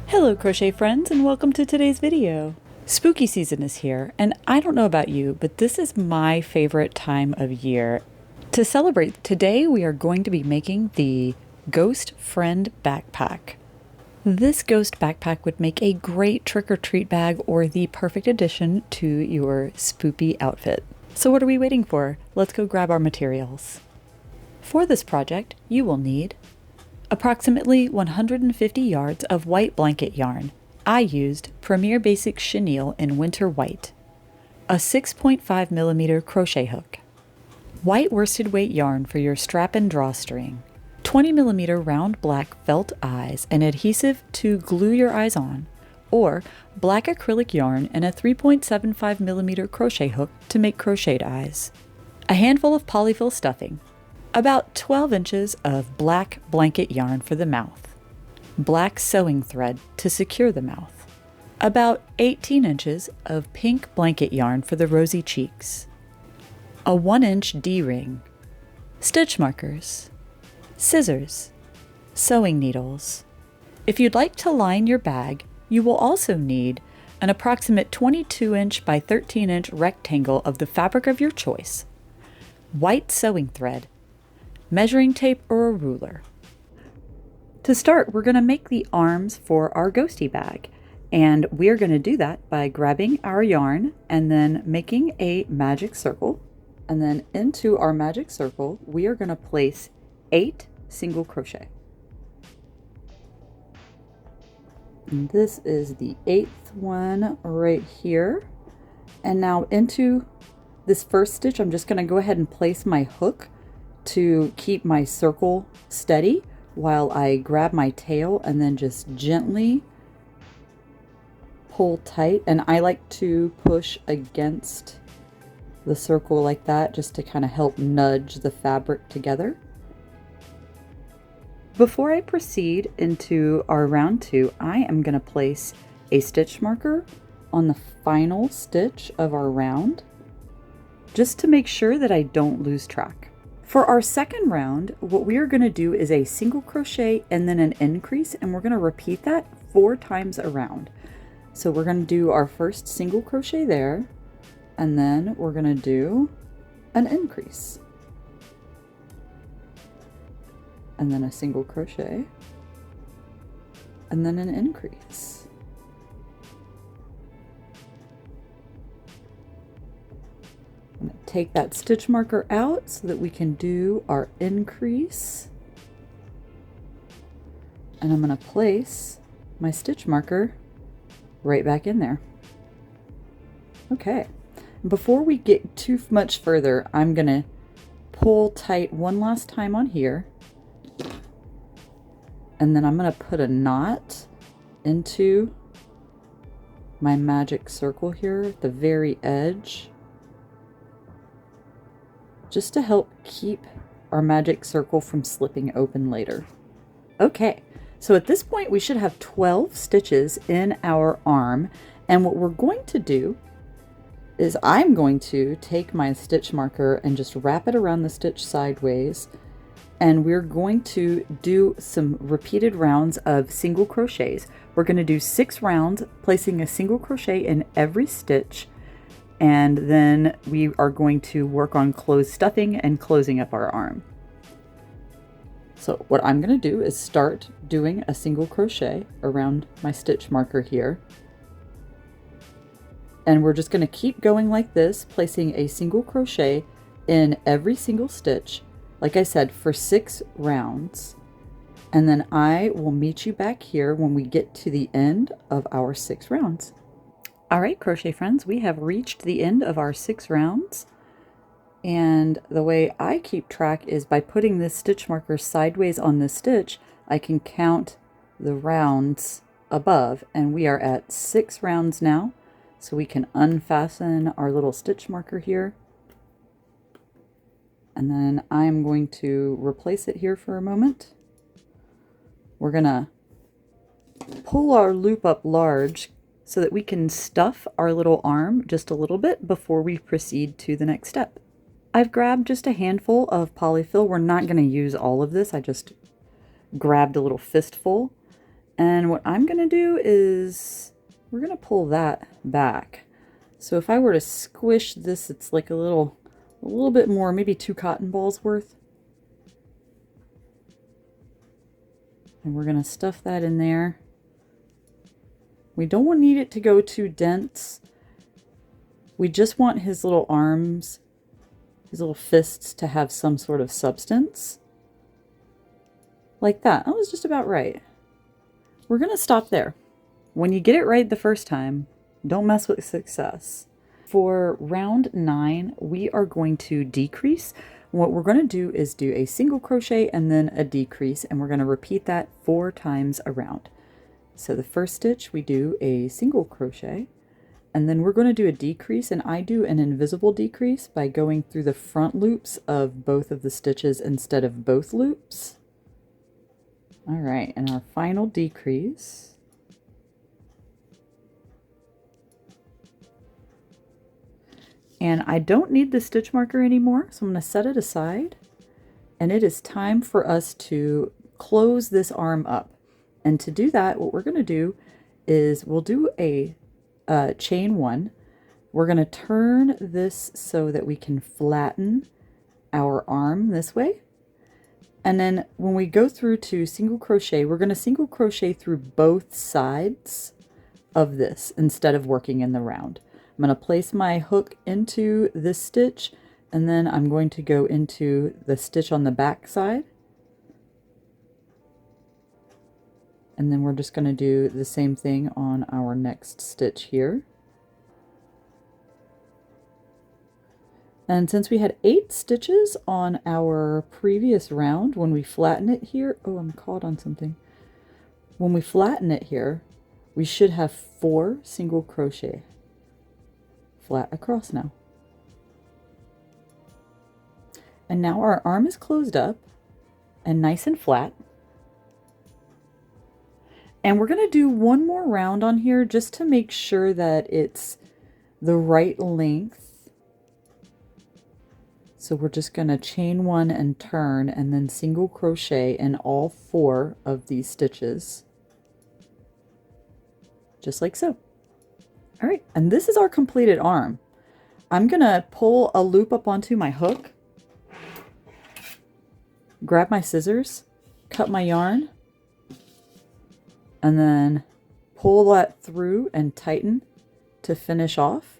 Hello crochet friends and welcome to today's video. Spooky season is here and I don't know about you, but this is my favorite time of year. To celebrate, today we are going to be making the Ghost Friend Backpack. This ghost backpack would make a great trick-or-treat bag or the perfect addition to your spoopy outfit. So what are we waiting for? Let's go grab our materials. For this project, you will need approximately 150 yards of white blanket yarn. I used Premier Basix Chenille in winter white. A 6.5mm crochet hook. White worsted weight yarn for your strap and drawstring. 20mm round black felt eyes and adhesive to glue your eyes on. Or black acrylic yarn and a 3.75mm crochet hook to make crocheted eyes. A handful of polyfill stuffing. About 12 inches of black blanket yarn for the mouth. Black sewing thread to secure the mouth. About 18 inches of pink blanket yarn for the rosy cheeks. A 1-inch D-ring. Stitch markers. Scissors. Sewing needles. If you'd like to line your bag, you will also need an approximate 22-inch by 13-inch rectangle of the fabric of your choice. White sewing thread. Measuring tape or a ruler. To start, we're going to make the arms for our ghosty bag, and we are going to do that by grabbing our yarn and then making a magic circle, and then into our magic circle we are going to place 8 single crochet. And this is the 8th one right here, and now into this first stitch I'm just going to go ahead and place my hook to keep my circle steady while I grab my tail and then just gently pull tight. And I like to push against the circle like that just to kind of help nudge the fabric together. Before I proceed into our round 2, I am going to place a stitch marker on the final stitch of our round just to make sure that I don't lose track. For our second round, what we are going to do is a single crochet and then an increase, and we're going to repeat that 4 times around. So we're going to do our first single crochet there, and then we're going to do an increase. And then a single crochet, and then an increase. I'm going to take that stitch marker out so that we can do our increase. And I'm going to place my stitch marker right back in there. Okay. Before we get too much further, I'm going to pull tight one last time on here. And then I'm going to put a knot into my magic circle here at the very edge, just to help keep our magic circle from slipping open later. Okay, so at this point we should have 12 stitches in our arm, and what we're going to do is I'm going to take my stitch marker and just wrap it around the stitch sideways, and we're going to do some repeated rounds of single crochets. We're going to do 6 rounds, placing a single crochet in every stitch, and then we are going to work on closed stuffing and closing up our arm. So what I'm going to do is start doing a single crochet around my stitch marker here. And we're just going to keep going like this, placing a single crochet in every single stitch, like I said, for 6 rounds. And then I will meet you back here when we get to the end of our 6 rounds. All right, crochet friends, we have reached the end of our 6 rounds. And the way I keep track is by putting this stitch marker sideways on the stitch, I can count the rounds above. And we are at 6 rounds now. So we can unfasten our little stitch marker here. And then I'm going to replace it here for a moment. We're going to pull our loop up large so that we can stuff our little arm just a little bit before we proceed to the next step. I've grabbed just a handful of polyfill. We're not going to use all of this. I just grabbed a little fistful, And what I'm going to do is we're going to pull that back. So if I were to squish this, it's like a little bit more, maybe 2 cotton balls worth. And we're going to stuff that in there. We don't need it to go too dense. We just want his little arms, his little fists to have some sort of substance. Like that. That was just about right. We're going to stop there. When you get it right the first time, don't mess with success. For round 9, we are going to decrease. What we're going to do is do a single crochet and then a decrease, and we're going to repeat that 4 times around. So the first stitch, we do a single crochet, and then we're going to do a decrease, and I do an invisible decrease by going through the front loops of both of the stitches instead of both loops. All right, and our final decrease. And I don't need the stitch marker anymore, so I'm going to set it aside. And it is time for us to close this arm up. And to do that, what we're going to do is we'll do a chain 1. We're going to turn this so that we can flatten our arm this way. And then when we go through to single crochet, we're going to single crochet through both sides of this instead of working in the round. I'm going to place my hook into this stitch, and then I'm going to go into the stitch on the back side. And then we're just going to do the same thing on our next stitch here. And since we had 8 stitches on our previous round, when we flatten it here, oh, I'm caught on something. When we flatten it here, we should have 4 single crochet. Flat across now. And now our arm is closed up and nice and flat. And we're going to do one more round on here just to make sure that it's the right length. So we're just going to chain 1 and turn and then single crochet in all 4 of these stitches. Just like so. All right, and this is our completed arm. I'm going to pull a loop up onto my hook, grab my scissors, cut my yarn, and then pull that through and tighten to finish off.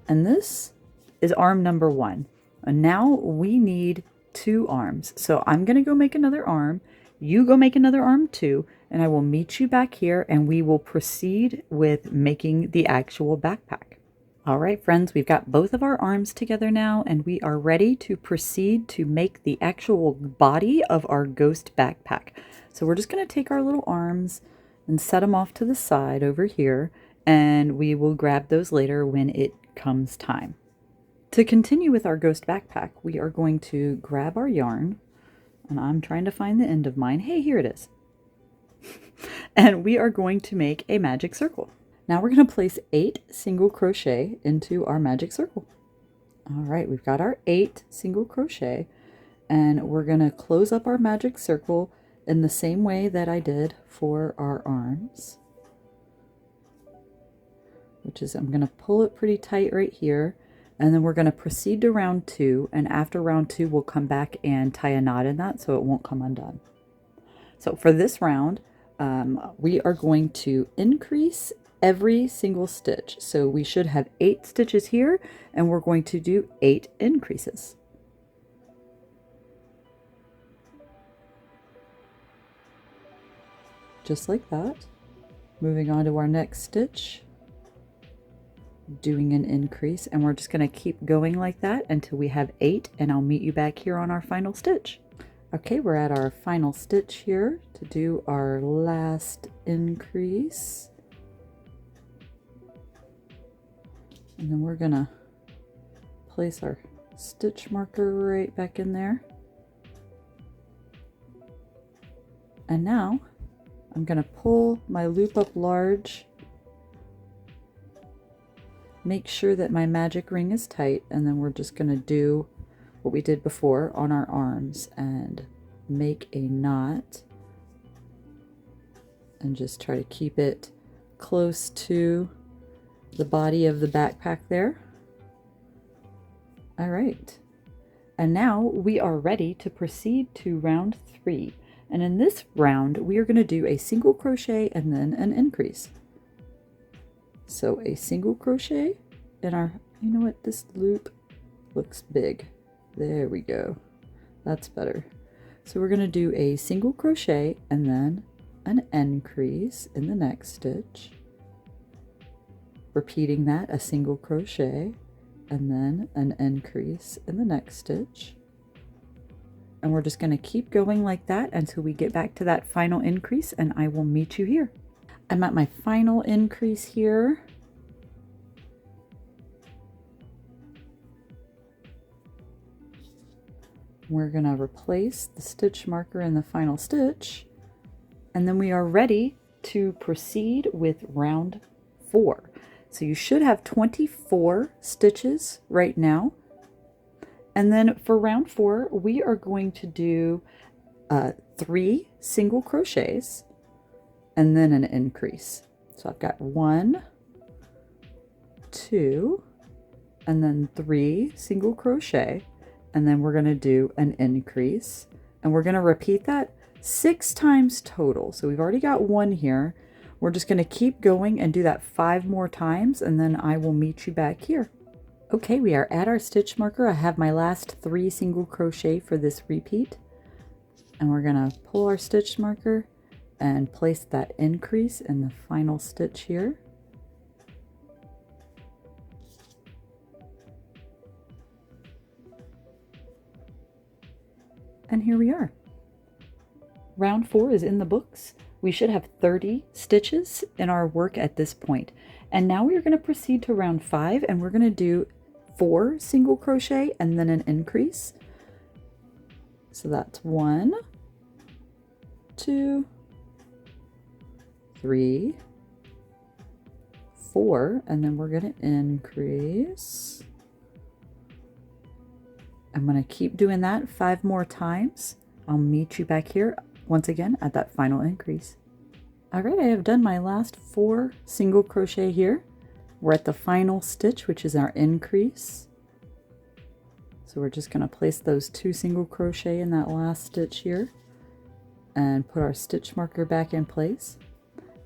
And this is arm number 1. And now we need 2 arms. So I'm going to go make another arm. You go make another arm too, and I will meet you back here and we will proceed with making the actual backpack. All right, friends, we've got both of our arms together now and we are ready to proceed to make the actual body of our ghost backpack. So we're just going to take our little arms and set them off to the side over here, and we will grab those later when it comes time. To continue with our ghost backpack, we are going to grab our yarn, and I'm trying to find the end of mine. Hey, here it is. And we are going to make a magic circle. Now we're going to place 8 single crochet into our magic circle. All right, we've got our 8 single crochet, and we're going to close up our magic circle in the same way that I did for our arms, which is I'm going to pull it pretty tight right here, and then we're going to proceed to round 2, and after round 2 we'll come back and tie a knot in that so it won't come undone. So for this round, we are going to increase every single stitch. So we should have 8 stitches here, and we're going to do 8 increases. Just like that. Moving on to our next stitch, doing an increase, and we're just going to keep going like that until we have 8, and I'll meet you back here on our final stitch. Okay, we're at our final stitch here to do our last increase. And then we're gonna place our stitch marker right back in there. And now I'm gonna pull my loop up large, make sure that my magic ring is tight, and then we're just gonna do what we did before on our arms and make a knot and just try to keep it close to the body of the backpack there. All right. And now we are ready to proceed to round 3. And in this round, we are going to do a single crochet and then an increase. So a single crochet in our, you know what, this loop looks big. There we go. That's better. So we're going to do a single crochet and then an increase in the next stitch. Repeating that, a single crochet and then an increase in the next stitch. And we're just going to keep going like that until we get back to that final increase, and I will meet you here. I'm at my final increase here. We're going to replace the stitch marker in the final stitch, and then we are ready to proceed with round 4. So you should have 24 stitches right now. And then for round 4, we are going to do 3 single crochets and then an increase. So I've got 1, 2, and then 3 single crochet, and then we're going to do an increase, and we're going to repeat that 6 times total. So we've already got 1 here. We're just going to keep going and do that 5 more times, and then I will meet you back here. Okay, we are at our stitch marker. I have my last 3 single crochet for this repeat, and we're going to pull our stitch marker and place that increase in the final stitch here. And here we are. Round 4 is in the books. We should have 30 stitches in our work at this point. And now we are going to proceed to round 5, and we're going to do 4 single crochet and then an increase. So that's 1, 2, 3, 4, and then we're going to increase. I'm going to keep doing that 5 more times. I'll meet you back here once again at that final increase. All right, I have done my last 4 single crochet here. We're at the final stitch, which is our increase. So we're just going to place those 2 single crochet in that last stitch here and put our stitch marker back in place.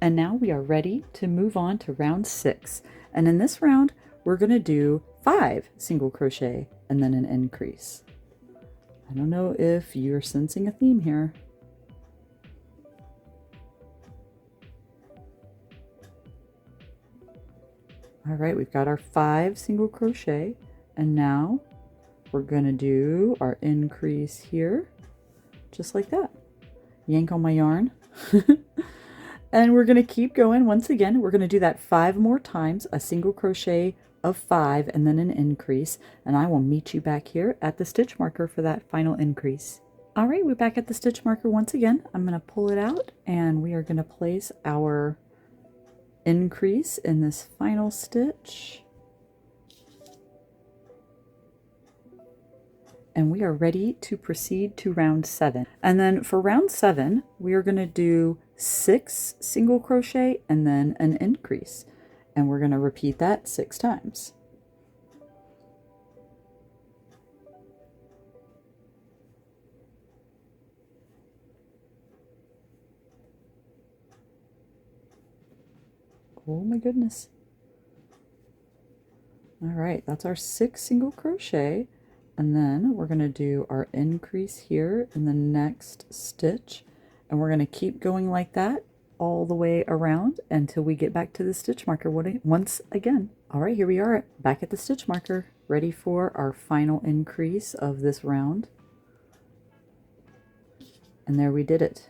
And now we are ready to move on to round 6. And in this round, we're going to do 5 single crochet and then an increase. I don't know if you're sensing a theme here. All right, we've got our 5 single crochet, and now we're going to do our increase here, just like that. Yank on my yarn. And we're going to keep going. Once again, we're going to do that 5 more times, a single crochet of 5 and then an increase, and I will meet you back here at the stitch marker for that final increase. All right, we're back at the stitch marker once again. I'm going to pull it out, and we are going to place our increase in this final stitch, and we are ready to proceed to round 7. And then for round 7, we are going to do 6 single crochet and then an increase, and we're going to repeat that 6 times. Oh my goodness. All right, that's our 6 single crochet, and then we're going to do our increase here in the next stitch, and we're going to keep going like that all the way around until we get back to the stitch marker once again. All right, here we are back at the stitch marker, ready for our final increase of this round. And there we did it.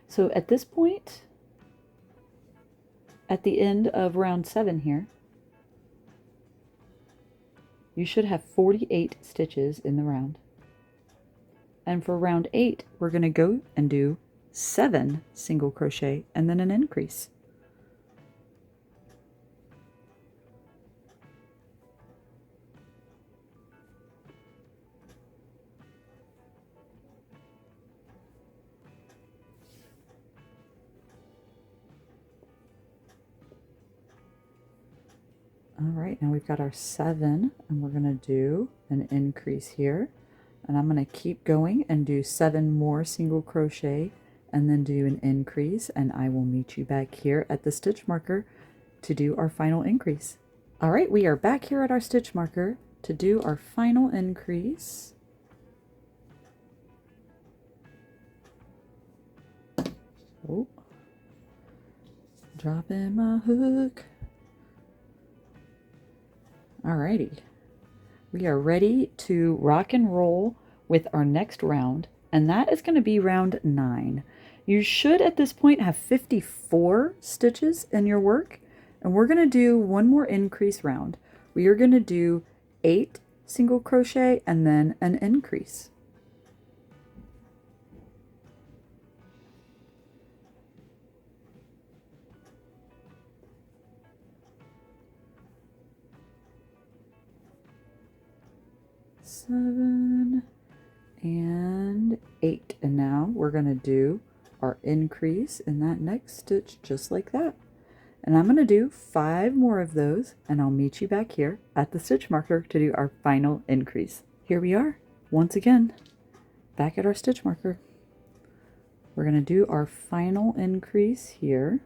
So at this point, at the end of round 7 here, you should have 48 stitches in the round. And for round 8, we're going to go and do 7 single crochet and then an increase. All right, now we've got our 7, and we're going to do an increase here. And I'm going to keep going and do 7 more single crochet and then do an increase, and I will meet you back here at the stitch marker to do our final increase. All right, we are back here at our stitch marker to do our final increase. Oh, dropping my hook. Alrighty, we are ready to rock and roll with our next round, and that is going to be round 9. You should at this point have 54 stitches in your work, and we're going to do one more increase round. We are going to do 8 single crochet and then an increase. Seven and 8, and now we're going to do our increase in that next stitch just like that, and I'm going to do 5 more of those, and I'll meet you back here at the stitch marker to do our final increase. Here we are once again back at our stitch marker. We're going to do our final increase here.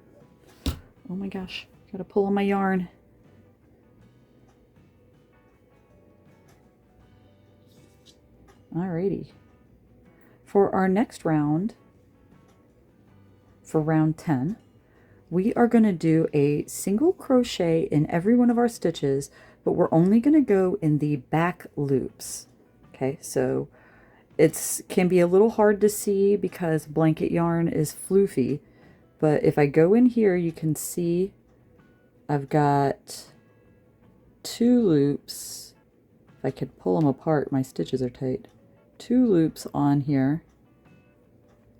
Oh my gosh, gotta pull on my yarn. Alrighty. For our next round, for round 10, we are going to do a single crochet in every one of our stitches, but we're only going to go in the back loops. Okay, so it can be a little hard to see because blanket yarn is floofy, but if I go in here, you can see I've got 2 loops. If I could pull them apart, my stitches are tight. 2 loops on here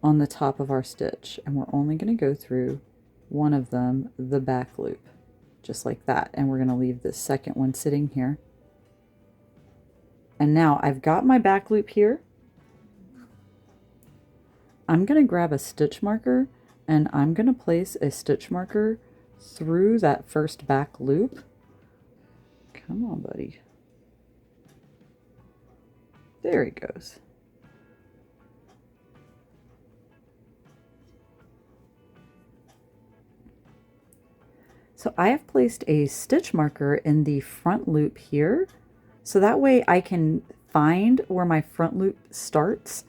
on the top of our stitch, and we're only going to go through one of them, the back loop, just like that, and we're going to leave the second one sitting here. And now I've got my back loop here. I'm going to grab a stitch marker, and I'm going to place a stitch marker through that first back loop. Come on, buddy. There he goes. So I have placed a stitch marker in the front loop here, so that way I can find where my front loop starts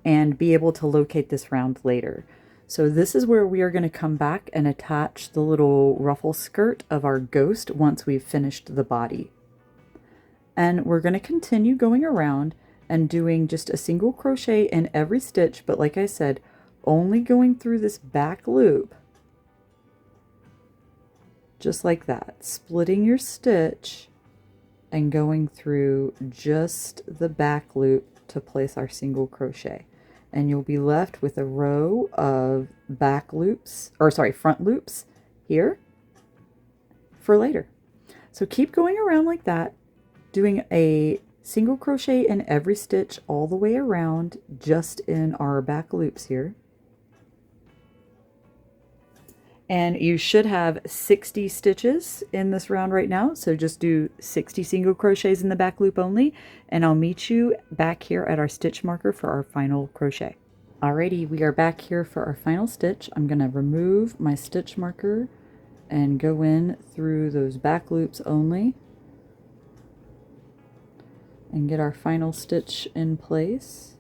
and be able to locate this round later. So this is where we are going to come back and attach the little ruffle skirt of our ghost once we've finished the body. And we're going to continue going around and doing just a single crochet in every stitch, but like I said, only going through this back loop, just like that, splitting your stitch and going through just the back loop to place our single crochet. And you'll be left with a row of back loops, or sorry, front loops here for later. So keep going around like that, doing a single crochet in every stitch all the way around, just in our back loops here. And you should have 60 stitches in this round right now, so just do 60 single crochets in the back loop only, and I'll meet you back here at our stitch marker for our final crochet. Alrighty, we are back here for our final stitch. I'm going to remove my stitch marker and go in through those back loops only and get our final stitch in place.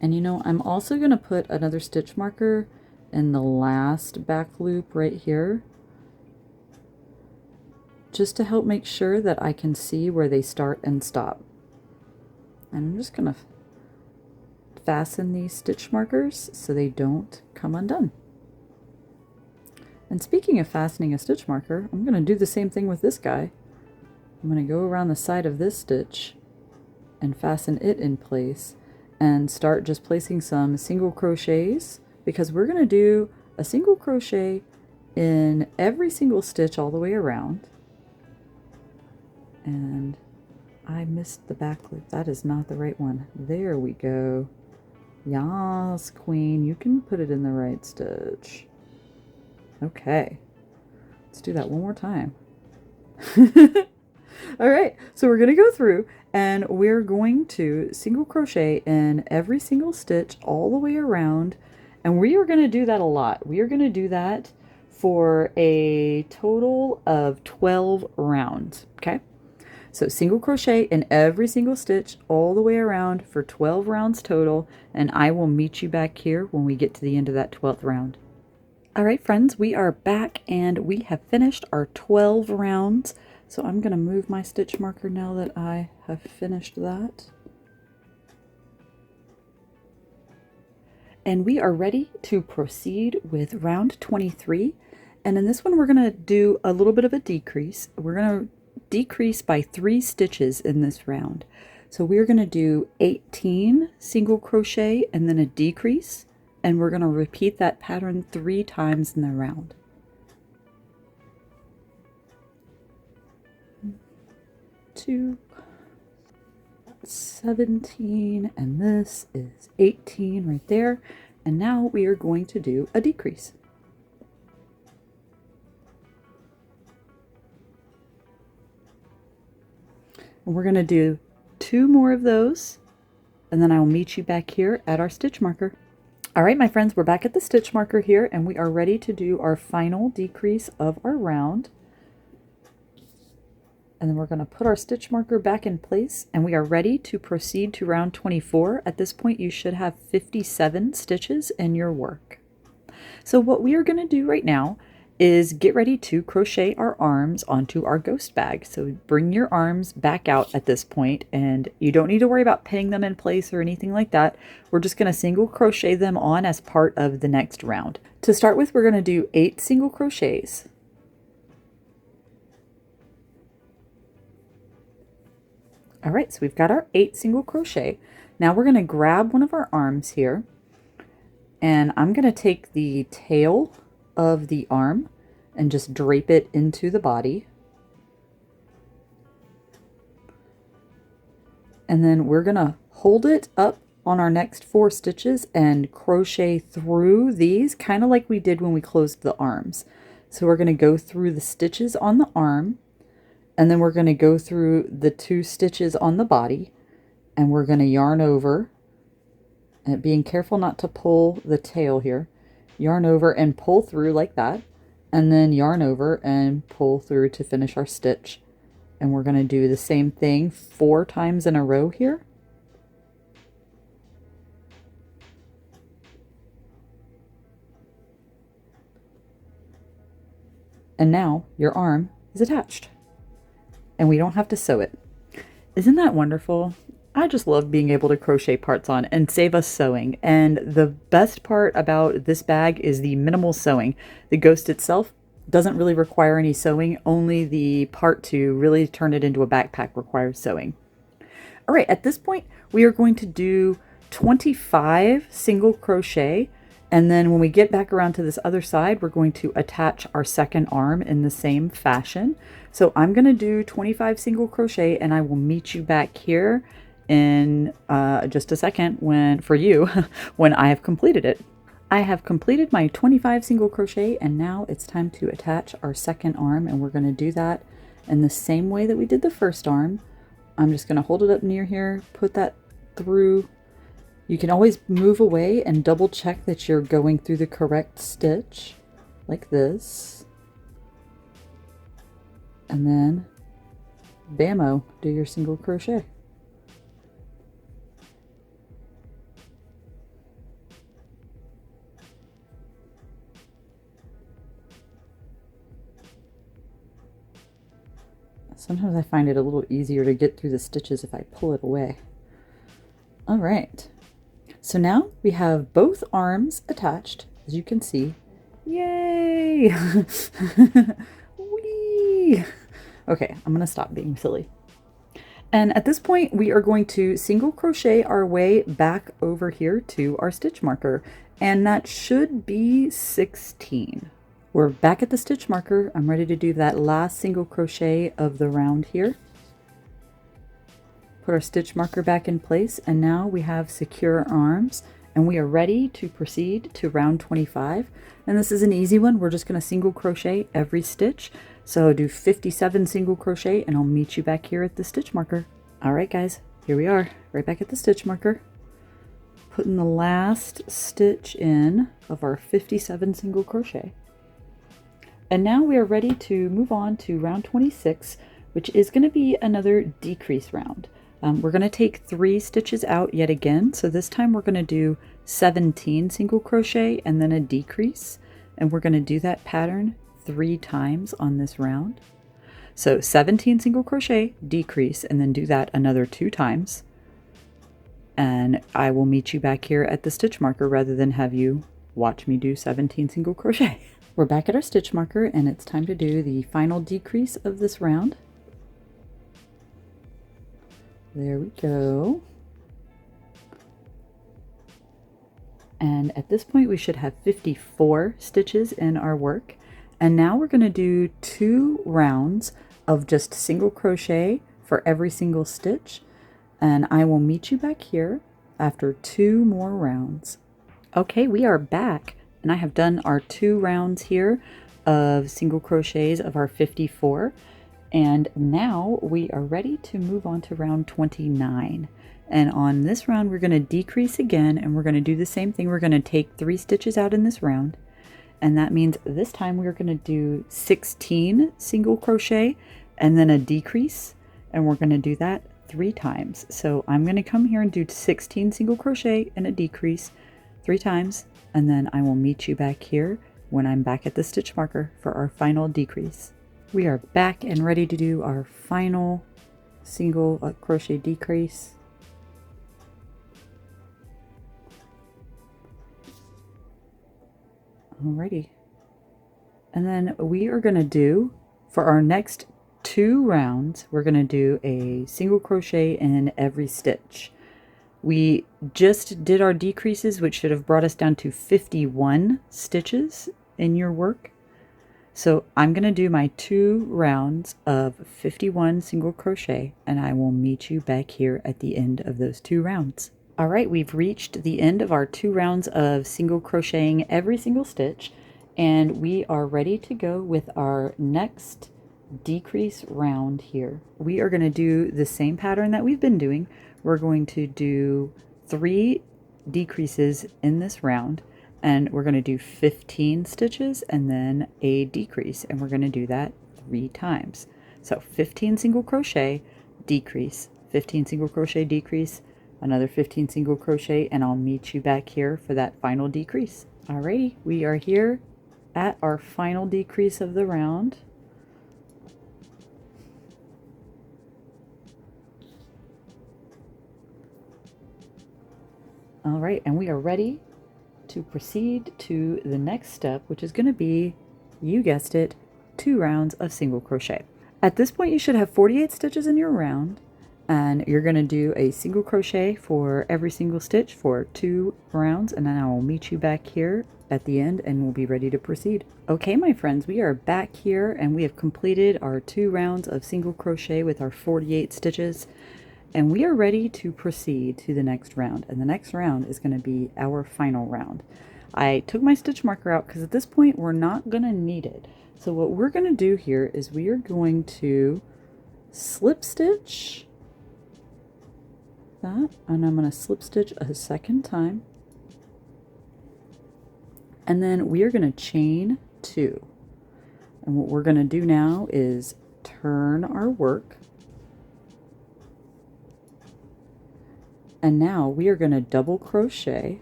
And you know, I'm also going to put another stitch marker in the last back loop right here, just to help make sure that I can see where they start and stop. And I'm just going to fasten these stitch markers so they don't come undone. And speaking of fastening a stitch marker, I'm going to do the same thing with this guy. I'm going to go around the side of this stitch and fasten it in place and start just placing some single crochets, because we're going to do a single crochet in every single stitch all the way around. And I missed the back loop. That is not the right one. There we go. Yas, queen, you can put it in the right stitch. Okay, Let's do that one more time. All right, so we're going to go through and we're going to single crochet in every single stitch all the way around. And we are going to do that a lot. We are going to do that for a total of 12 rounds, okay? So single crochet in every single stitch all the way around for 12 rounds total, and I will meet you back here when we get to the end of that 12th round. All right, friends, we are back and we have finished our 12 rounds. So I'm going to move my stitch marker now that I have finished that. And we are ready to proceed with round 23. And in this one, we're going to do a little bit of a decrease. We're going to decrease by 3 stitches in this round. So we're going to do 18 single crochet and then a decrease. And we're going to repeat that pattern 3 times in the round. 2, 17, and this is 18 right there. And now we are going to do a decrease. And we're going to do 2 more of those, and then I'll meet you back here at our stitch marker. All right, my friends, we're back at the stitch marker here, and we are ready to do our final decrease of our round. And then we're going to put our stitch marker back in place, and we are ready to proceed to round 24. At this point, you should have 57 stitches in your work. So what we are going to do right now is get ready to crochet our arms onto our ghost bag. So bring your arms back out at this point, and you don't need to worry about pinning them in place or anything like that. We're just going to single crochet them on as part of the next round. To start with, we're going to do 8 single crochets. All right, so we've got our 8 single crochet. Now we're going to grab one of our arms here, and I'm going to take the tail of the arm and just drape it into the body. And then we're going to hold it up on our next 4 stitches and crochet through these, kind of like we did when we closed the arms. So we're going to go through the stitches on the arm, and then we're going to go through the 2 stitches on the body, and we're going to yarn over, and being careful not to pull the tail here. Yarn over and pull through like that, and then yarn over and pull through to finish our stitch. And we're going to do the same thing 4 times in a row here. And now your arm is attached, and we don't have to sew it. Isn't that wonderful? I just love being able to crochet parts on and save us sewing. And the best part about this bag is the minimal sewing. The ghost itself doesn't really require any sewing, only the part to really turn it into a backpack requires sewing. All right, at this point, we are going to do 25 single crochet. And then when we get back around to this other side, we're going to attach our second arm in the same fashion. So I'm going to do 25 single crochet, and I will meet you back here in just a second for you when I have completed it. I have completed my 25 single crochet, and now it's time to attach our second arm, and we're going to do that in the same way that we did the first arm. I'm just going to hold it up near here, put that through. You can always move away and double check that you're going through the correct stitch, like this. And then, bammo, do your single crochet. Sometimes I find it a little easier to get through the stitches if I pull it away. All right. So now we have both arms attached, as you can see. Yay! Whee! Okay, I'm going to stop being silly. And at this point, we are going to single crochet our way back over here to our stitch marker. And that should be 16. We're back at the stitch marker. I'm ready to do that last single crochet of the round here. Put our stitch marker back in place, and now we have secure arms, And we are ready to proceed to round 25. And this is an easy one. We're just going to single crochet every stitch. So do 57 single crochet and I'll meet you back here at the stitch marker. All right, guys, here we are, right back at the stitch marker. Putting the last stitch in of our 57 single crochet. And now we are ready to move on to round 26, which is going to be another decrease round. We're going to take 3 stitches out yet again. So this time we're going to do 17 single crochet and then a decrease. And we're going to do that pattern 3 times on this round. So 17 single crochet, decrease, and then do that another 2 times. And I will meet you back here at the stitch marker rather than have you watch me do 17 single crochet. We're back at our stitch marker and it's time to do the final decrease of this round. There we go. And at this point we should have 54 stitches in our work. And now we're going to do 2 rounds of just single crochet for every single stitch. And I will meet you back here after 2 more rounds. Okay, we are back and I have done our 2 rounds here of single crochets of our 54. And now we are ready to move on to round 29. And on this round, we're going to decrease again, and we're going to do the same thing. We're going to take 3 stitches out in this round. And that means this time we're going to do 16 single crochet and then a decrease. And we're going to do that 3 times. So I'm going to come here and do 16 single crochet and a decrease 3 times. And then I will meet you back here when I'm back at the stitch marker for our final decrease. We are back and ready to do our final single crochet decrease. Alrighty. And then we are going to do, for our next 2 rounds, we're going to do a single crochet in every stitch. We just did our decreases, which should have brought us down to 51 stitches in your work. So I'm going to do my 2 rounds of 51 single crochet and I will meet you back here at the end of those 2 rounds. All right, we've reached the end of our 2 rounds of single crocheting every single stitch and we are ready to go with our next decrease round here. We are going to do the same pattern that we've been doing. We're going to do 3 decreases in this round. And we're going to do 15 stitches and then a decrease. And we're going to do that 3 times. So 15 single crochet, decrease, 15 single crochet, decrease, another 15 single crochet, and I'll meet you back here for that final decrease. Alrighty, we are here at our final decrease of the round. All right, and we are ready to proceed to the next step, which is going to be, you guessed it, 2 rounds of single crochet. At this point you should have 48 stitches in your round and you're going to do a single crochet for every single stitch for 2 rounds, and then I will meet you back here at the end and we'll be ready to proceed. Okay, my friends, we are back here and we have completed our 2 rounds of single crochet with our 48 stitches. And we are ready to proceed to the next round. And the next round is going to be our final round. I took my stitch marker out because at this point we're not going to need it. So what we're going to do here is we are going to slip stitch that. And I'm going to slip stitch a second time. And then we are going to chain 2. And what we're going to do now is turn our work. And now we are going to double crochet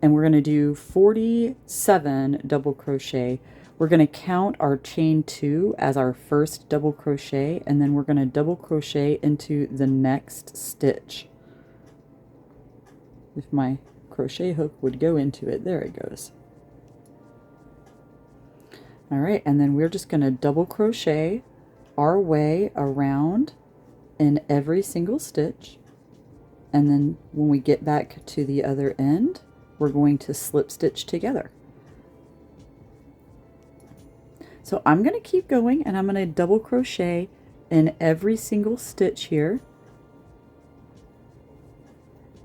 and we're going to do 47 double crochet. We're going to count our chain 2 as our first double crochet and then we're going to double crochet into the next stitch. If my crochet hook would go into it, there it goes. All right, and then we're just going to double crochet our way around in every single stitch. And then when we get back to the other end, we're going to slip stitch together. So I'm going to keep going and I'm going to double crochet in every single stitch here.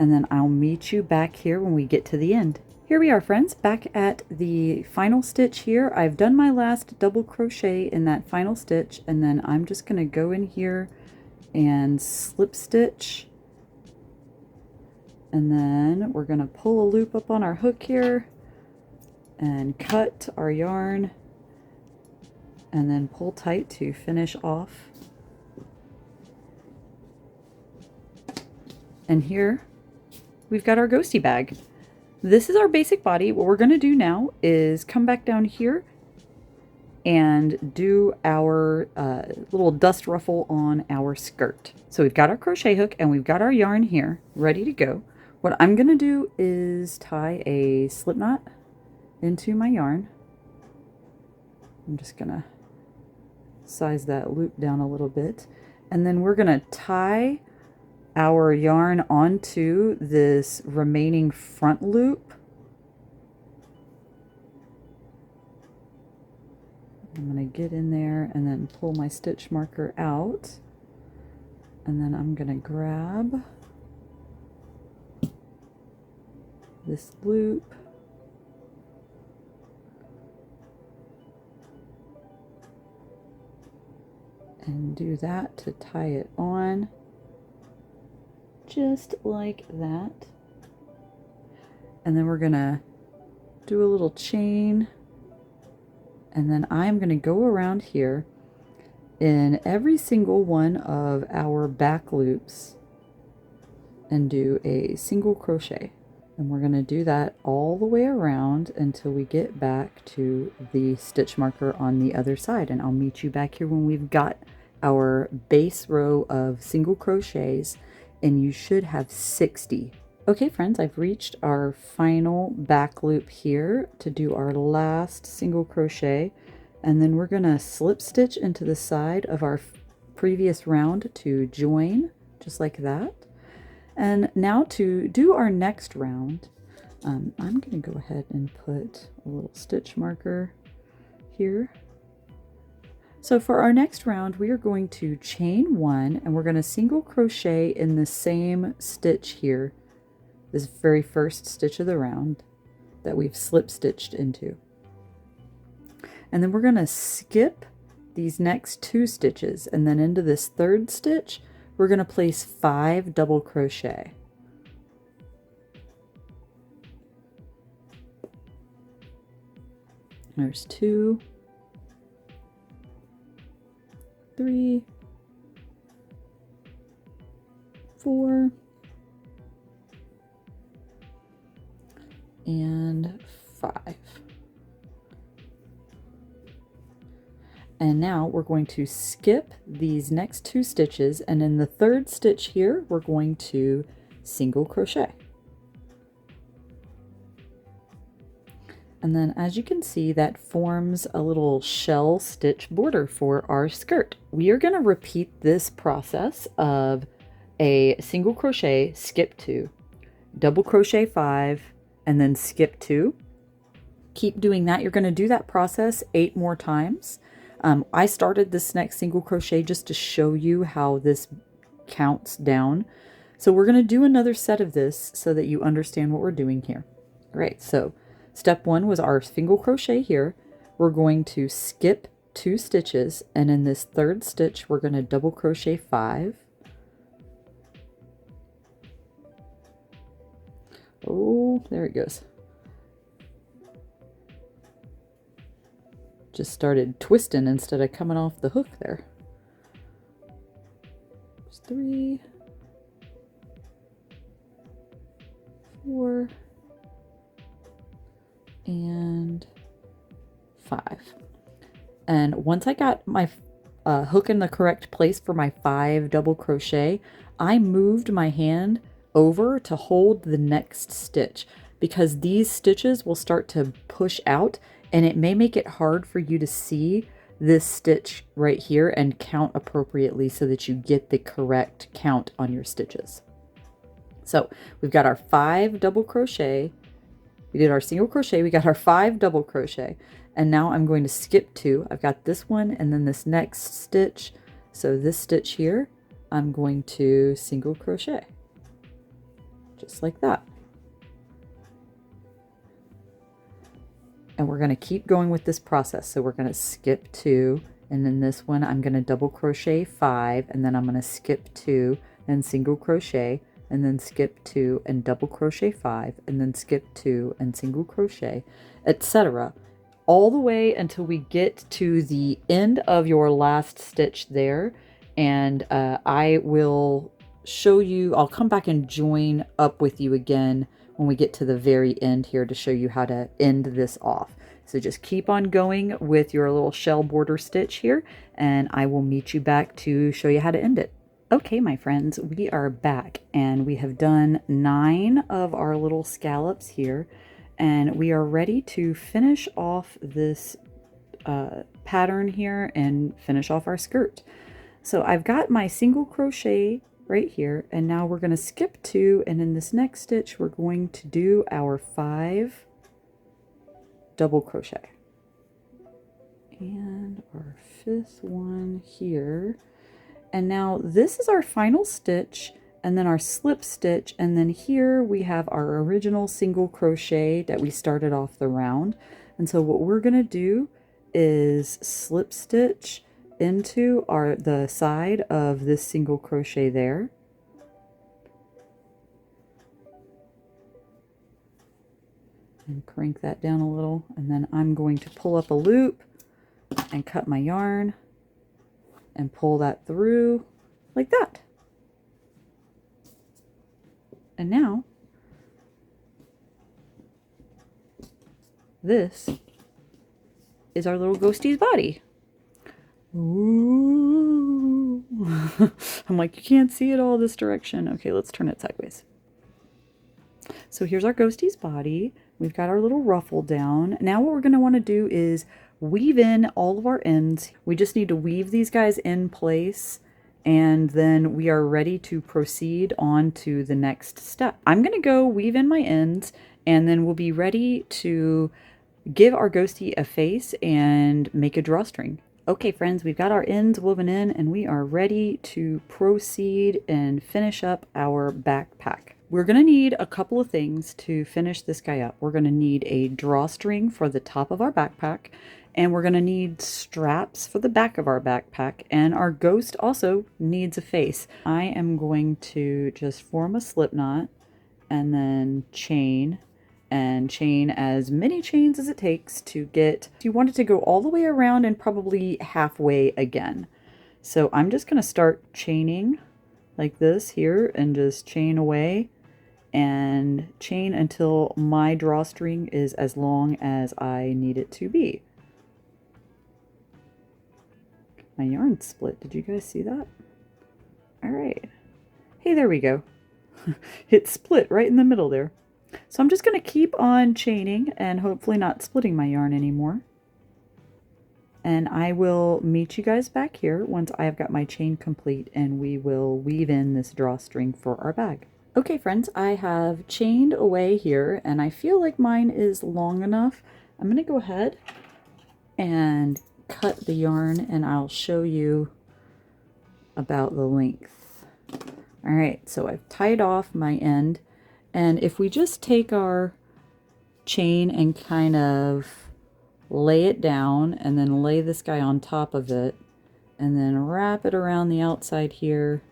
and then I'll meet you back here when we get to the end. Here we are, friends, back at the final stitch here. I've done my last double crochet in that final stitch, and then I'm just going to go in here and slip stitch, and then we're going to pull a loop up on our hook here and cut our yarn, and then pull tight to finish off. And here we've got our ghosty bag. This is our basic body. What we're going to do now is come back down here and do our little dust ruffle on our skirt. So we've got our crochet hook and we've got our yarn here ready to go. What I'm going to do is tie a slip knot into my yarn. I'm just going to size that loop down a little bit. And then we're going to tie our yarn onto this remaining front loop. I'm going to get in there and then pull my stitch marker out, and then I'm going to grab this loop and do that to tie it on. Just like that. And then we're gonna do a little chain, and then I'm gonna go around here in every single one of our back loops and do a single crochet. And we're gonna do that all the way around until we get back to the stitch marker on the other side. And I'll meet you back here when we've got our base row of single crochets, and you should have 60. Okay, friends, I've reached our final back loop here to do our last single crochet, and then we're gonna slip stitch into the side of our previous round to join, just like that. And now to do our next round, I'm gonna go ahead and put a little stitch marker here. So for our next round, we are going to chain one, and we're going to single crochet in the same stitch here, this very first stitch of the round that we've slip stitched into. And then we're going to skip these next 2 stitches, and then into this third stitch, we're going to place 5 double crochet. There's 2, 3, 4, and 5. And now we're going to skip these next 2 stitches, and in the third stitch here, we're going to single crochet. And then as you can see, that forms a little shell stitch border for our skirt. We are going to repeat this process of a single crochet, skip 2, double crochet 5, and then skip 2. Keep doing that. You're going to do that process 8 more times. I started this next single crochet just to show you how this counts down. So we're going to do another set of this so that you understand what we're doing here. All right, so step 1 was our single crochet here. We're going to skip 2 stitches, and in this third stitch, we're going to double crochet 5. Oh, there it goes. Just started twisting instead of coming off the hook there. There's 3, 4, and 5. And once I got my hook in the correct place for my 5 double crochet, I moved my hand over to hold the next stitch, because these stitches will start to push out, and it may make it hard for you to see this stitch right here and count appropriately so that you get the correct count on your stitches. So we've got our 5 double crochet, we did our single crochet, we got our 5 double crochet, and now I'm going to skip 2. I've got this one and then this next stitch. So this stitch here, I'm going to single crochet, just like that. And we're going to keep going with this process. So we're going to skip 2, and then this one I'm going to double crochet 5, and then I'm going to skip 2 and single crochet, and then skip 2 and double crochet 5, and then skip 2 and single crochet, etc. all the way until we get to the end of your last stitch there. And I will show you, I'll come back and join up with you again when we get to the very end here to show you how to end this off. So just keep on going with your little shell border stitch here, and I will meet you back to show you how to end it. Okay, my friends, we are back, and we have done 9 of our little scallops here, and we are ready to finish off this pattern here and finish off our skirt. So I've got my single crochet right here, and now we're going to skip 2, and in this next stitch we're going to do our 5 double crochet, and our 5th one here. And now this is our final stitch, and then our slip stitch, and then here we have our original single crochet that we started off the round. And so what we're going to do is slip stitch into the side of this single crochet there, and crank that down a little, and then I'm going to pull up a loop and cut my yarn and pull that through like that. And now this is our little ghostie's body. Ooh. I'm like, you can't see it all this direction. Okay, let's turn it sideways. So here's our ghostie's body. We've got our little ruffle down. Now what we're going to want to do is weave in all of our ends. We just need to weave these guys in place, and then we are ready to proceed on to the next step. I'm going to go weave in my ends, and then we'll be ready to give our ghostie a face and make a drawstring. Okay, friends, we've got our ends woven in, and we are ready to proceed and finish up our backpack. We're going to need a couple of things to finish this guy up. We're going to need a drawstring for the top of our backpack, and we're going to need straps for the back of our backpack, and our ghost also needs a face. I am going to just form a slip knot and then chain, and chain as many chains as it takes to get, you want it to go all the way around and probably halfway again. So I'm just going to start chaining like this here, and just chain away and chain until my drawstring is as long as I need it to be. My yarn split. Did you guys see that? All right. Hey, there we go. It split right in the middle there. So I'm just going to keep on chaining and hopefully not splitting my yarn anymore. And I will meet you guys back here once I've got my chain complete, and we will weave in this drawstring for our bag. Okay, friends, I have chained away here, and I feel like mine is long enough. I'm going to go ahead and cut the yarn, and I'll show you about the length. All right, so I've tied off my end, and if we just take our chain and kind of lay it down, and then lay this guy on top of it, and then wrap it around the outside here,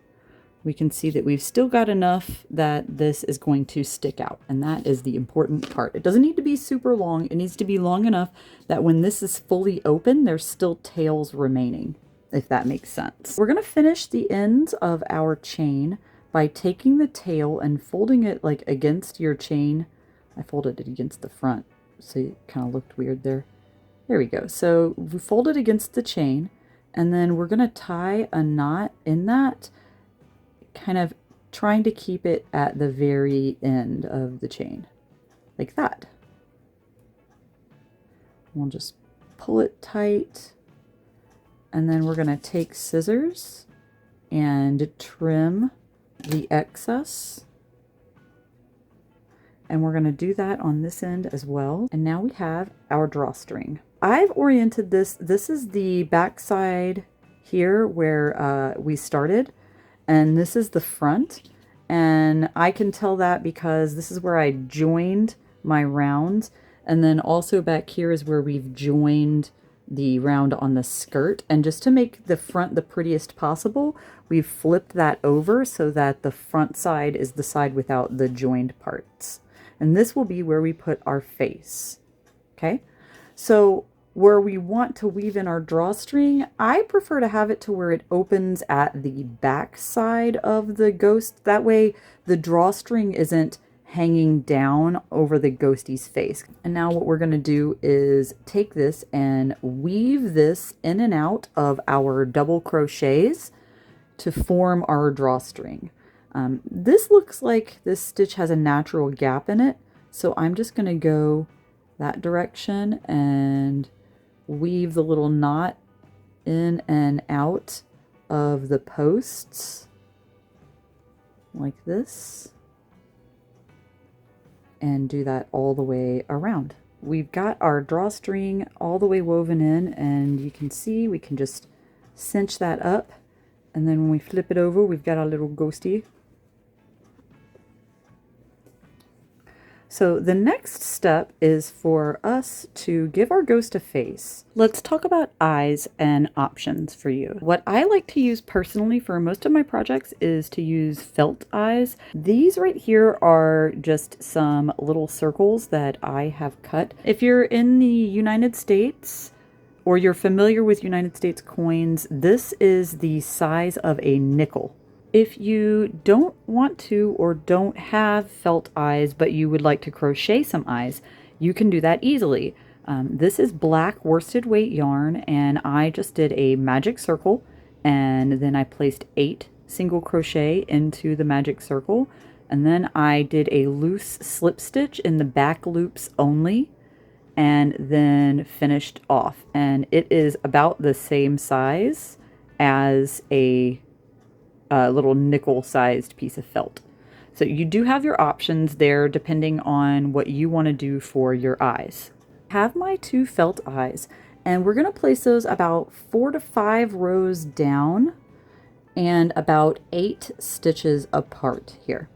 we can see that we've still got enough that this is going to stick out, and that is the important part. It doesn't need to be super long. It needs to be long enough that when this is fully open, there's still tails remaining, if that makes sense. We're going to finish the ends of our chain by taking the tail and folding it like against your chain. I folded it against the front, so it kind of looked weird there. There we go. So we fold it against the chain, and then we're going to tie a knot in that, kind of trying to keep it at the very end of the chain, like that. We'll just pull it tight, and then we're going to take scissors and trim the excess, and we're going to do that on this end as well. And now we have our drawstring. I've oriented this. This is the back side here where we started, and this is the front. And I can tell that because this is where I joined my round. And then also back here is where we've joined the round on the skirt. And just to make the front the prettiest possible, we've flipped that over so that the front side is the side without the joined parts. And this will be where we put our face. Okay, so where we want to weave in our drawstring, I prefer to have it to where it opens at the back side of the ghost. That way the drawstring isn't hanging down over the ghostie's face. And now what we're going to do is take this and weave this in and out of our double crochets to form our drawstring. This looks like this stitch has a natural gap in it, so I'm just going to go that direction and weave the little knot in and out of the posts like this, and do that all the way around. We've got our drawstring all the way woven in, and you can see we can just cinch that up, and then when we flip it over, we've got our little ghostie. So the next step is for us to give our ghost a face. Let's talk about eyes and options for you. What I like to use personally for most of my projects is to use felt eyes. These right here are just some little circles that I have cut. If you're in the United States, or you're familiar with United States coins, this is the size of a nickel. If you don't want to or don't have felt eyes, but you would like to crochet some eyes, you can do that easily. This is black worsted weight yarn, and I just did a magic circle, and then I placed 8 single crochet into the magic circle, and then I did a loose slip stitch in the back loops only, and then finished off. And it is about the same size as a little nickel-sized piece of felt. So you do have your options there depending on what you want to do for your eyes. I have my 2 felt eyes, and we're going to place those about 4 to 5 rows down and about 8 stitches apart here.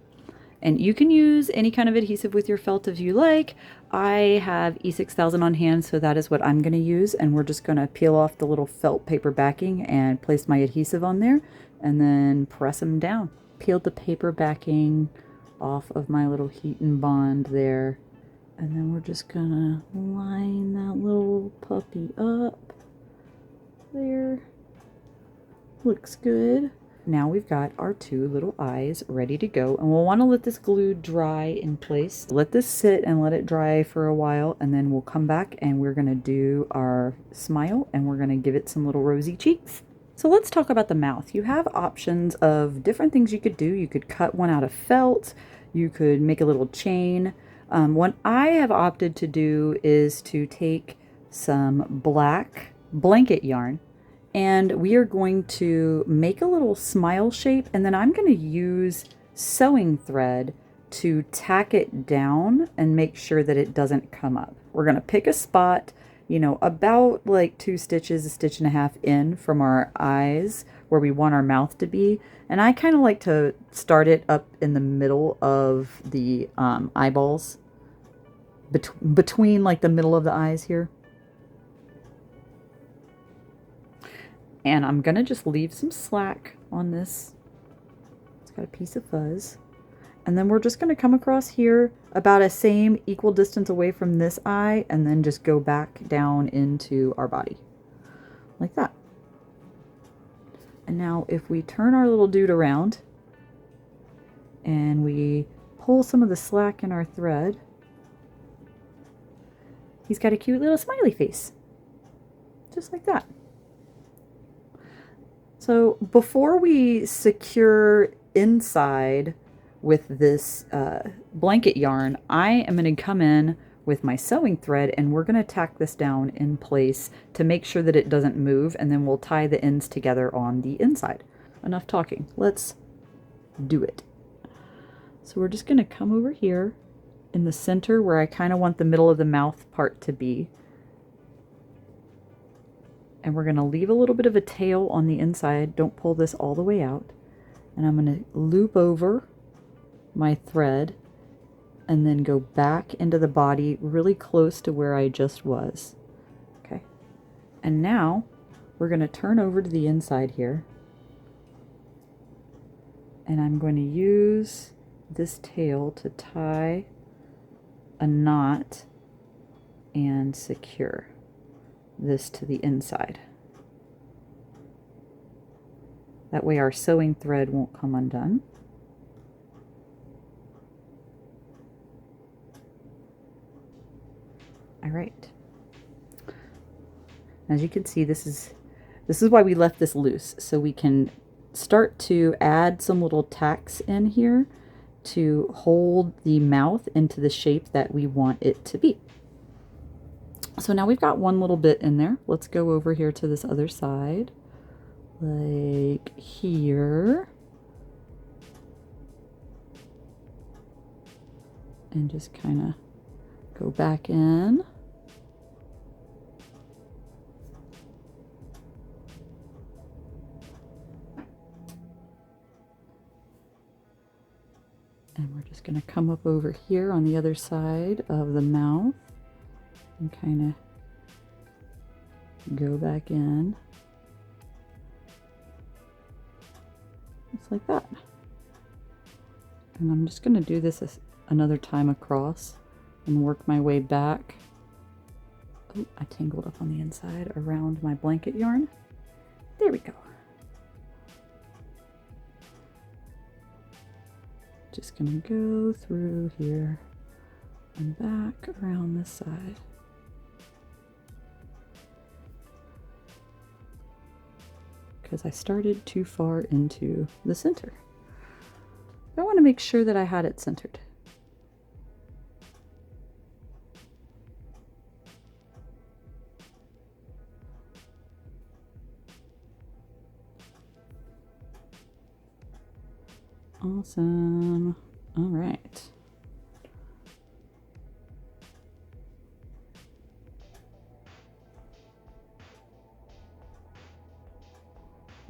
And you can use any kind of adhesive with your felt if you like. I have E6000 on hand, so that is what I'm going to use, and we're just going to peel off the little felt paper backing and place my adhesive on there, and then press them down. Peeled the paper backing off of my little heat and bond there, and then we're just gonna line that little puppy up there. Looks good. Now we've got our 2 little eyes ready to go, and we'll want to let this glue dry in place. Let this sit and let it dry for a while, and then we'll come back and we're going to do our smile, and we're going to give it some little rosy cheeks. So let's talk about the mouth. You have options of different things you could do. You could cut one out of felt. You could make a little chain. What I have opted to do is to take some black blanket yarn, and we are going to make a little smile shape, and then I'm going to use sewing thread to tack it down and make sure that it doesn't come up. We're going to pick a spot, you know, about like 2 stitches, 1.5 stitches in from our eyes where we want our mouth to be. And I kind of like to start it up in the middle of the eyeballs, between like the middle of the eyes here. And I'm going to just leave some slack on this. It's got a piece of fuzz. And then we're just going to come across here about a same equal distance away from this eye, and then just go back down into our body. Like that. And now if we turn our little dude around and we pull some of the slack in our thread, he's got a cute little smiley face. Just like that. So before we secure inside with this blanket yarn, I am going to come in with my sewing thread, and we're going to tack this down in place to make sure that it doesn't move, and then we'll tie the ends together on the inside. Enough talking. Let's do it. So we're just going to come over here in the center where I kind of want the middle of the mouth part to be. And we're going to leave a little bit of a tail on the inside. Don't pull this all the way out. And I'm going to loop over my thread and then go back into the body really close to where I just was. Okay. And now we're going to turn over to the inside here. And I'm going to use this tail to tie a knot and secure this to the inside. That way our sewing thread won't come undone. All right. As you can see, this is why we left this loose, so we can start to add some little tacks in here to hold the mouth into the shape that we want it to be. So now we've got one little bit in there. Let's go over here to this other side, like here, and just kind of go back in. And we're just going to come up over here on the other side of the mouth and kind of go back in. Just like that. And I'm just going to do this another time across and work my way back. Oh, I tangled up on the inside around my blanket yarn. There we go. Just gonna go through here and back around this side. Because I started too far into the center. I want to make sure that I had it centered. Awesome. All right.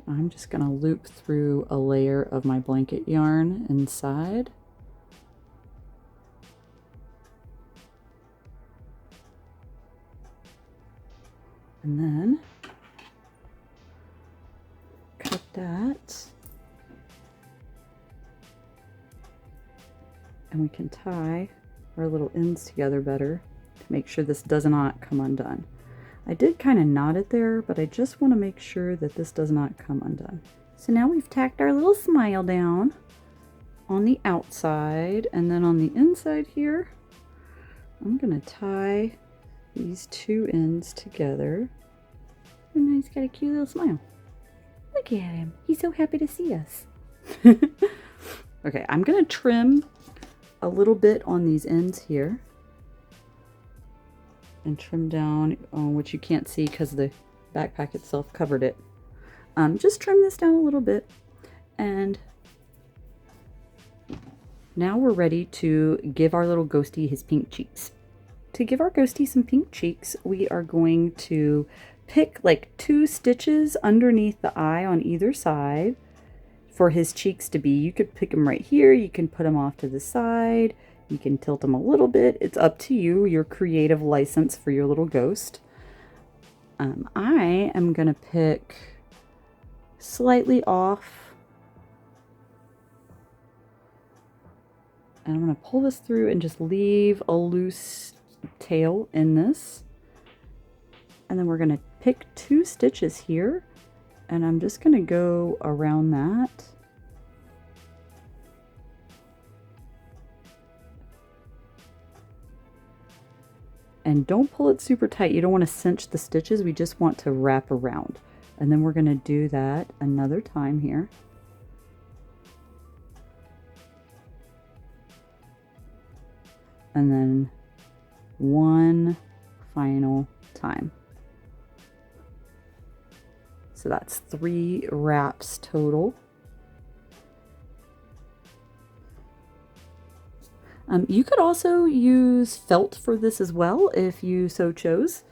I'm just going to loop through a layer of my blanket yarn inside. And then cut that. And we can tie our little ends together better to make sure this does not come undone. I did kind of knot it there, but I just want to make sure that this does not come undone. So now we've tacked our little smile down on the outside, and then on the inside here, I'm going to tie these two ends together. And now he's got a cute little smile. Look at him. He's so happy to see us. Okay, I'm going to trim a little bit on these ends here and trim down, which you can't see because the backpack itself covered it. Just trim this down a little bit, and now we're ready to give our little ghostie his pink cheeks. To give our ghostie some pink cheeks, we are going to pick like 2 stitches underneath the eye on either side for his cheeks to be. You could pick them right here, you can put them off to the side, you can tilt them a little bit. It's up to you, your creative license for your little ghost. I am gonna pick slightly off, and I'm gonna pull this through and just leave a loose tail in this. And then we're gonna pick 2 stitches here, and I'm just going to go around that. And don't pull it super tight. You don't want to cinch the stitches. We just want to wrap around. And then we're going to do that another time here. And then one final time. So that's 3 wraps total. You could also use felt for this as well if you so chose.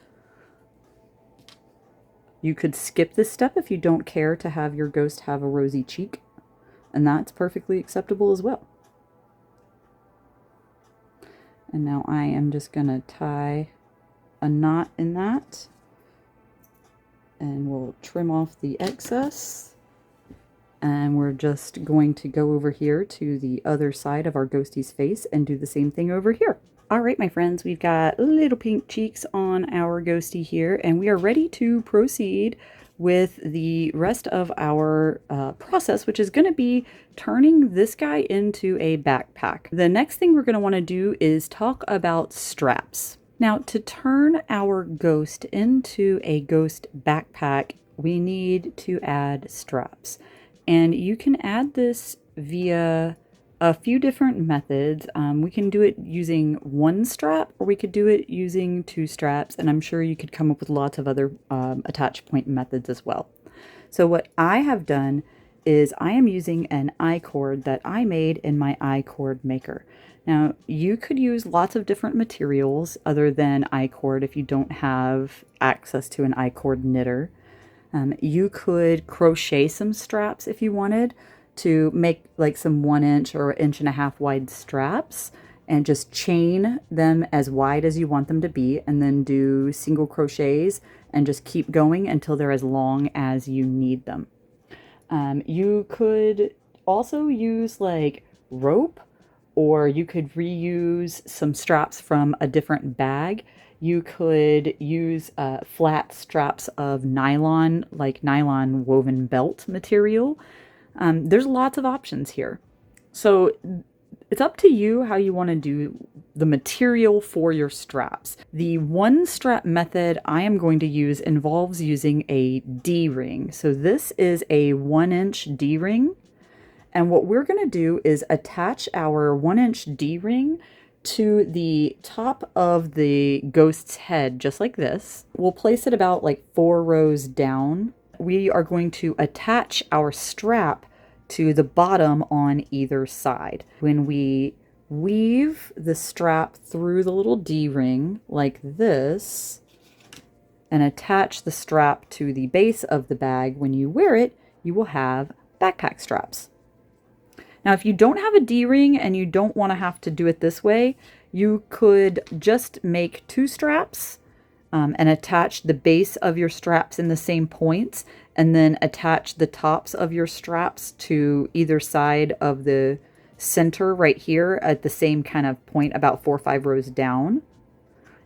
You could skip this step if you don't care to have your ghost have a rosy cheek, and that's perfectly acceptable as well. And now I am just going to tie a knot in that, and we'll trim off the excess. And we're just going to go over here to the other side of our ghostie's face and do the same thing over here. All right, my friends, we've got little pink cheeks on our ghostie here, and we are ready to proceed with the rest of our process, which is going to be turning this guy into a backpack. The next thing we're going to want to do is talk about straps. Now, to turn our ghost into a ghost backpack, we need to add straps. And you can add this via a few different methods. We can do it using one strap, or we could do it using two straps, and I'm sure you could come up with lots of other attach point methods as well. So what I have done is I am using an I-cord that I made in my I-cord maker. Now, you could use lots of different materials other than I-cord if you don't have access to an I-cord knitter. You could crochet some straps if you wanted to make like some 1 inch or 1.5 inch wide straps, and just chain them as wide as you want them to be, and then do single crochets and just keep going until they're as long as you need them. You could also use like rope, or you could reuse some straps from a different bag. You could use flat straps of nylon, like nylon woven belt material. There's lots of options here. So it's up to you how you want to do the material for your straps. The one strap method I am going to use involves using a D-ring. So this is a 1 inch D-ring. And what we're going to do is attach our 1 inch D-ring to the top of the ghost's head, just like this. We'll place it about like 4 rows down. We are going to attach our strap to the bottom on either side. When we weave the strap through the little D-ring like this and attach the strap to the base of the bag, when you wear it, you will have backpack straps. Now, if you don't have a D-ring and you don't want to have to do it this way, you could just make 2 straps and attach the base of your straps in the same points, and then attach the tops of your straps to either side of the center right here at the same kind of point about 4 or 5 rows down,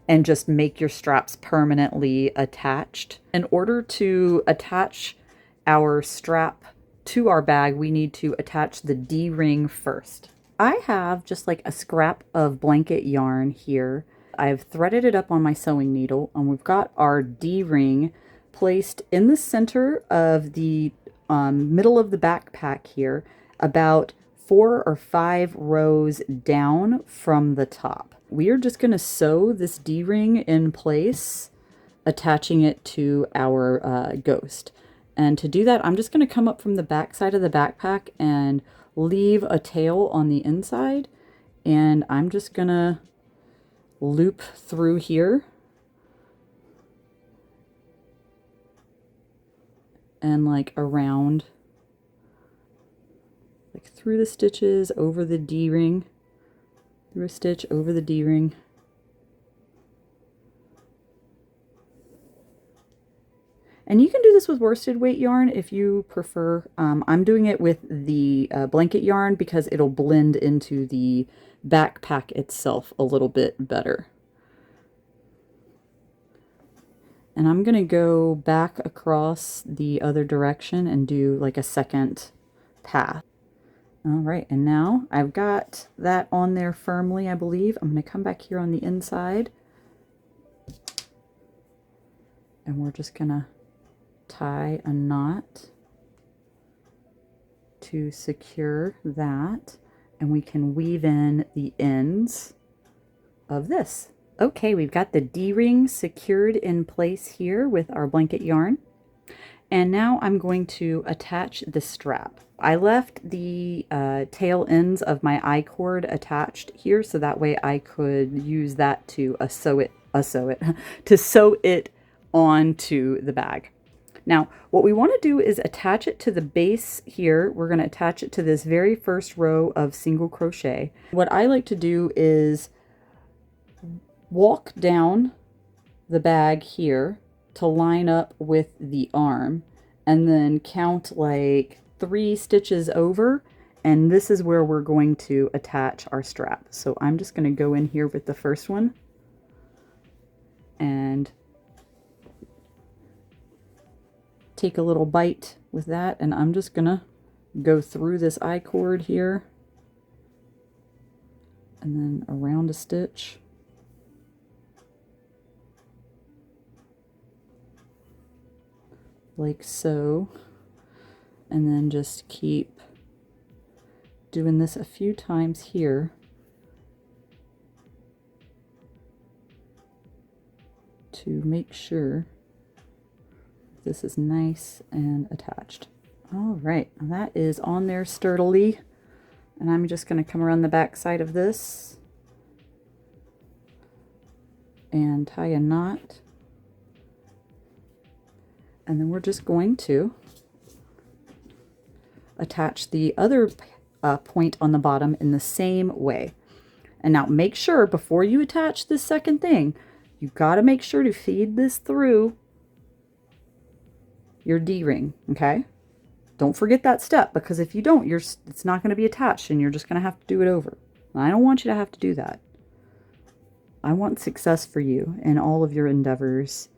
and just make your straps permanently attached. In order to attach our strap to our bag, we need to attach the D-ring first. I have just like a scrap of blanket yarn here. I've threaded it up on my sewing needle, and we've got our D-ring placed in the center of the middle of the backpack here, about 4 or 5 rows down from the top. We are just going to sew this D-ring in place, attaching it to our ghost. And to do that, I'm just going to come up from the back side of the backpack and leave a tail on the inside. And I'm just going to loop through here and like around, like through the stitches, over the D-ring, through a stitch, over the D-ring. And you can do this with worsted weight yarn if you prefer. I'm doing it with the blanket yarn because it'll blend into the backpack itself a little bit better. And I'm going to go back across the other direction and do like a second path. All right, and now I've got that on there firmly, I believe. I'm going to come back here on the inside, and we're just going to tie a knot to secure that, and we can weave in the ends of this. Okay, we've got the D-ring secured in place here with our blanket yarn, and now I'm going to attach the strap. I left the tail ends of my I-cord attached here, so that way I could use that to sew it onto the bag. Now, what we want to do is attach it to the base here. We're going to attach it to this very first row of single crochet. What I like to do is walk down the bag here to line up with the arm, and then count like 3 stitches over, and this is where we're going to attach our strap. So I'm just going to go in here with the first one and take a little bite with that, and I'm just going to go through this I-cord here and then around a stitch. Like so, and then just keep doing this a few times here to make sure this is nice and attached. All right, that is on there sturdily, and I'm just going to come around the back side of this and tie a knot. And then we're just going to attach the other point on the bottom in the same way. And now make sure before you attach this second thing, you've got to make sure to feed this through your D-ring, okay? Don't forget that step, because if you don't, it's not going to be attached and you're just going to have to do it over. And I don't want you to have to do that. I want success for you in all of your endeavors,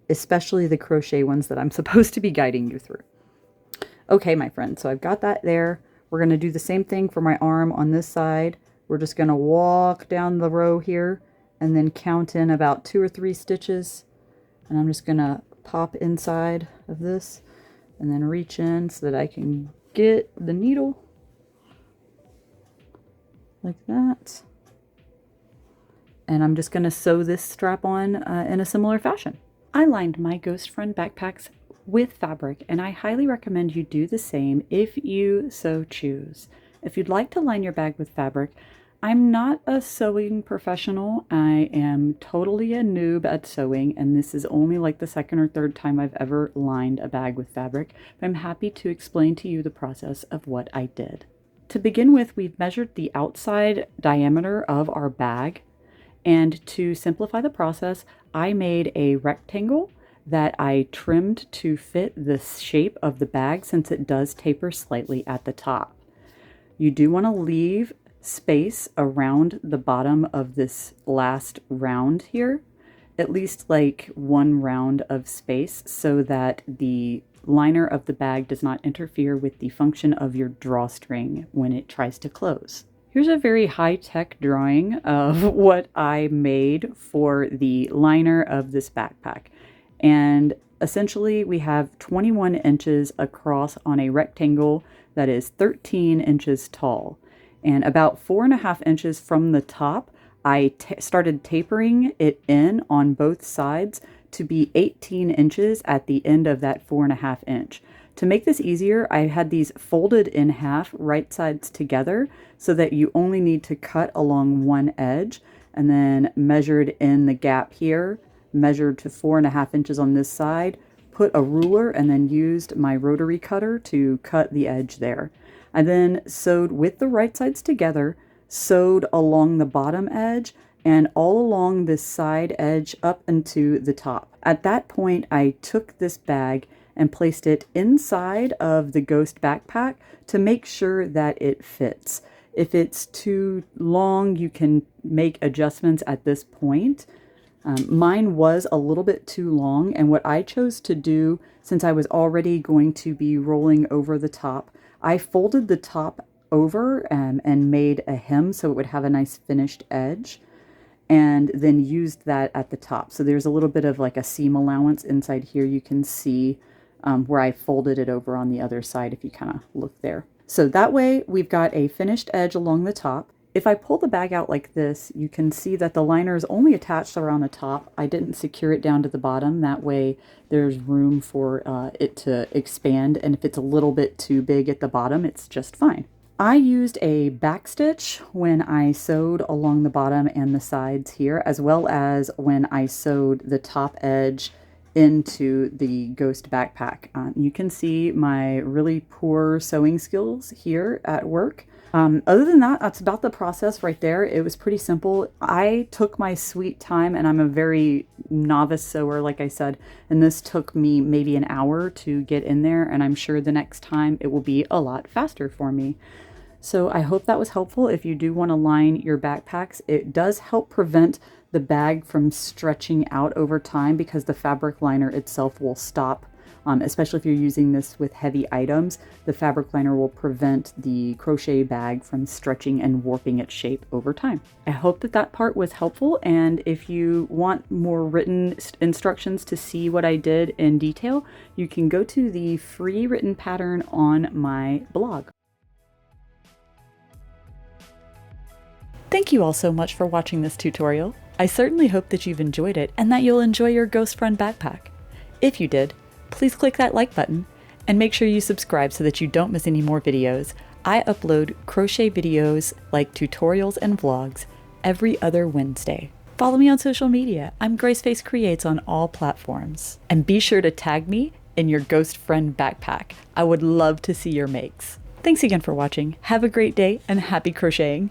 especially the crochet ones that I'm supposed to be guiding you through. Okay, my friend, so I've got that there. We're going to do the same thing for my arm on this side. We're just going to walk down the row here and then count in about 2 or 3 stitches. And I'm just going to pop inside of this and then reach in so that I can get the needle like that. And I'm just going to sew this strap on in a similar fashion. I lined my Ghost Friend backpacks with fabric, and I highly recommend you do the same if you so choose. If you'd like to line your bag with fabric, I'm not a sewing professional. I am totally a noob at sewing, and this is only like the 2nd or 3rd time I've ever lined a bag with fabric, but I'm happy to explain to you the process of what I did. To begin with, we've measured the outside diameter of our bag, and to simplify the process, I made a rectangle that I trimmed to fit the shape of the bag since it does taper slightly at the top. You do want to leave space around the bottom of this last round here, at least like 1 round of space, so that the liner of the bag does not interfere with the function of your drawstring when it tries to close. Here's a very high-tech drawing of what I made for the liner of this backpack. And essentially we have 21 inches across on a rectangle that is 13 inches tall. And about 4.5 inches from the top, I started tapering it in on both sides to be 18 inches at the end of that 4.5 inch. To make this easier, I had these folded in half, right sides together, so that you only need to cut along one edge, and then measured in the gap here, measured to 4.5 inches on this side, put a ruler, and then used my rotary cutter to cut the edge there. I then sewed with the right sides together, sewed along the bottom edge, and all along this side edge up into the top. At that point, I took this bag and placed it inside of the Ghost backpack to make sure that it fits. If it's too long, you can make adjustments at this point. Mine was a little bit too long, and what I chose to do, since I was already going to be rolling over the top, I folded the top over and made a hem so it would have a nice finished edge, and then used that at the top. So there's a little bit of like a seam allowance inside here. You can see where I folded it over on the other side if you kind of look there. So that way we've got a finished edge along the top. If I pull the bag out like this, you can see that the liner is only attached around the top. I didn't secure it down to the bottom. That way there's room for it to expand, and if it's a little bit too big at the bottom, it's just fine. I used a back stitch when I sewed along the bottom and the sides here, as well as when I sewed the top edge into the Ghost backpack. You can see my really poor sewing skills here at work. Other than that, that's about the process right there. It was pretty simple. I took my sweet time, and I'm a very novice sewer, like I said, and this took me maybe an hour to get in there, and I'm sure the next time it will be a lot faster for me. So I hope that was helpful. If you do want to line your backpacks, it does help prevent the bag from stretching out over time because the fabric liner itself will stop. Especially if you're using this with heavy items, the fabric liner will prevent the crochet bag from stretching and warping its shape over time. I hope that that part was helpful, and if you want more written instructions to see what I did in detail, you can go to the free written pattern on my blog. Thank you all so much for watching this tutorial. I certainly hope that you've enjoyed it and that you'll enjoy your Ghost Friend backpack. If you did, please click that like button and make sure you subscribe so that you don't miss any more videos. I upload crochet videos like tutorials and vlogs every other Wednesday. Follow me on social media. I'm Graceface Creates on all platforms. And be sure to tag me in your Ghost Friend backpack. I would love to see your makes. Thanks again for watching. Have a great day and happy crocheting.